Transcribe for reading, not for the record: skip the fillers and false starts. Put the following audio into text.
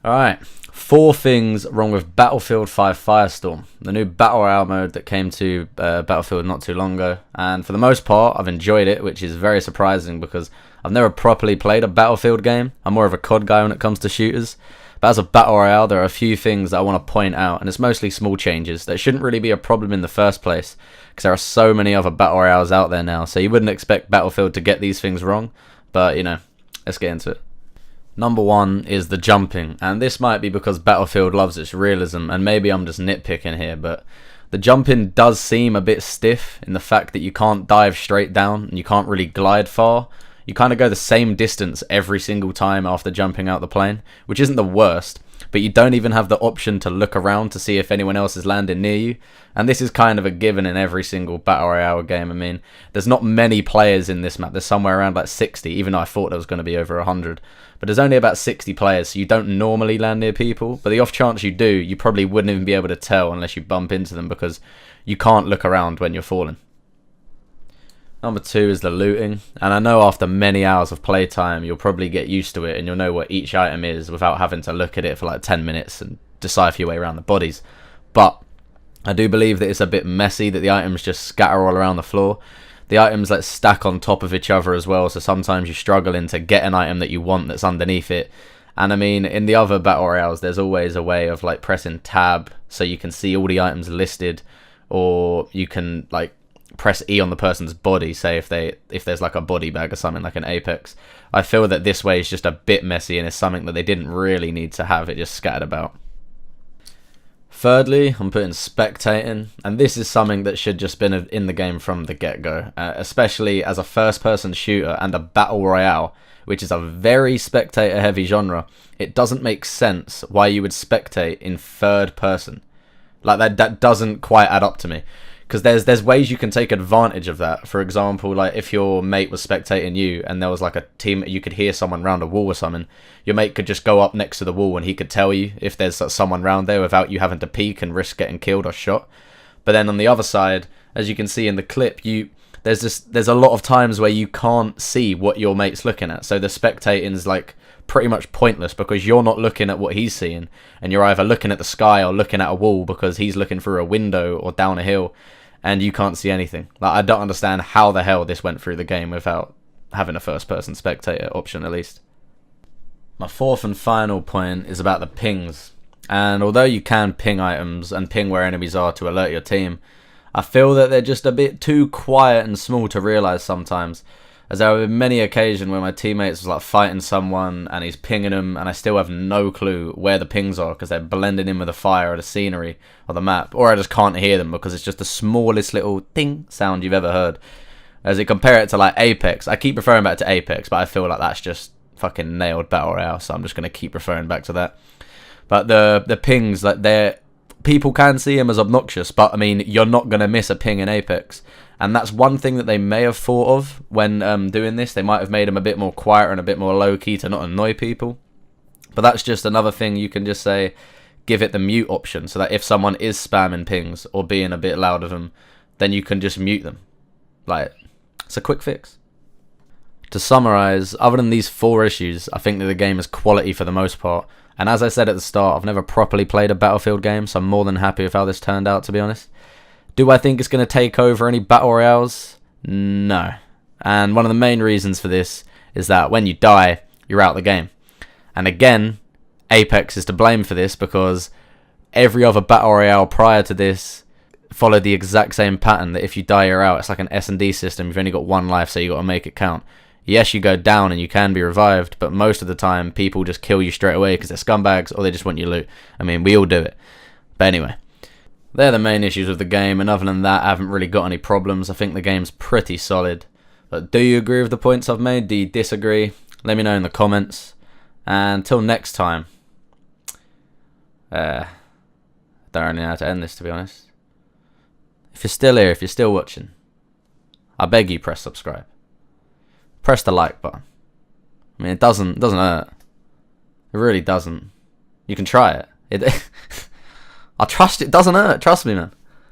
Alright, 4 things wrong with Battlefield 5 Firestorm, the new Battle Royale mode that came to Battlefield not too long ago. And for the most part, I've enjoyed it, which is very surprising because I've never properly played a Battlefield game. I'm more of a COD guy when it comes to shooters. But as a Battle Royale, there are a few things that I want to point out, and it's mostly small changes that shouldn't really be a problem in the first place, because there are so many other Battle Royales out there now, so you wouldn't expect Battlefield to get these things wrong. But, you know, let's get into it. Number 1 is the jumping, and this might be because Battlefield loves its realism, and maybe I'm just nitpicking here, but the jumping does seem a bit stiff in the fact that you can't dive straight down, and you can't really glide far. You kind of go the same distance every single time after jumping out the plane, which isn't the worst, but you don't even have the option to look around to see if anyone else is landing near you, and this is kind of a given in every single Battle Royale game. I mean, there's not many players in this map. There's somewhere around like 60, even though I thought there was going to be over 100. But there's only about 60 players, so you don't normally land near people, but the off chance you do, you probably wouldn't even be able to tell unless you bump into them because you can't look around when you're falling. Number 2 is the looting, and I know after many hours of playtime you'll probably get used to it and you'll know what each item is without having to look at it for like 10 minutes and decipher your way around the bodies. But I do believe that it's a bit messy, that the items just scatter all around the floor. The items like stack on top of each other as well, so sometimes you're struggling to get an item that you want that's underneath it. And I mean, in the other Battle Royales there's always a way of like pressing tab so you can see all the items listed, or you can like press E on the person's body, say if there's like a body bag or something like an Apex. I feel that this way is just a bit messy and it's something that they didn't really need to have it just scattered about. Thirdly, I'm putting spectating, and this is something that should just been in the game from the get-go, especially as a first-person shooter and a Battle Royale, which is a very spectator-heavy genre. It doesn't make sense why you would spectate in third person. Like that doesn't quite add up to me. Because there's ways you can take advantage of that. For example, like if your mate was spectating you and there was like a team, you could hear someone round a wall or something, your mate could just go up next to the wall and he could tell you if there's someone round there without you having to peek and risk getting killed or shot. But then on the other side, as you can see in the clip, there's a lot of times where you can't see what your mate's looking at. So the spectating is like pretty much pointless because you're not looking at what he's seeing, and you're either looking at the sky or looking at a wall because he's looking through a window or down a hill, and you can't see anything. Like, I don't understand how the hell this went through the game without having a first-person spectator option at least. My 4th and final point is about the pings, and although you can ping items and ping where enemies are to alert your team, I feel that they're just a bit too quiet and small to realise sometimes. As there have been many occasions where my teammates was like fighting someone and he's pinging them and I still have no clue where the pings are because they're blending in with the fire or the scenery or the map, or I just can't hear them because it's just the smallest little ding sound you've ever heard. As you compare it to like Apex, I keep referring back to Apex, but I feel like that's just fucking nailed Battle Royale, so I'm just going to keep referring back to that. But the pings, like people can see them as obnoxious, but I mean, you're not going to miss a ping in Apex. And that's one thing that they may have thought of when doing this. They might have made them a bit more quieter and a bit more low-key to not annoy people. But that's just another thing you can just say, give it the mute option, so that if someone is spamming pings or being a bit loud of them, then you can just mute them. Like, it's a quick fix. To summarise, other than these 4 issues, I think that the game is quality for the most part. And as I said at the start, I've never properly played a Battlefield game, so I'm more than happy with how this turned out, to be honest. Do I think it's going to take over any Battle Royales? No. And one of the main reasons for this is that when you die, you're out of the game. And again, Apex is to blame for this because every other Battle Royale prior to this followed the exact same pattern, that if you die, you're out. It's like an S&D system. You've only got 1 life, so you got to make it count. Yes, you go down and you can be revived, but most of the time, people just kill you straight away because they're scumbags or they just want your loot. I mean, we all do it. But anyway, they're the main issues with the game, and other than that, I haven't really got any problems. I think the game's pretty solid. But do you agree with the points I've made? Do you disagree? Let me know in the comments. And until next time, I don't really know how to end this, to be honest. If you're still here, if you're still watching, I beg you, press subscribe. Press the like button. I mean, it doesn't hurt. It really doesn't. You can try it. I trust it doesn't hurt. Trust me, man.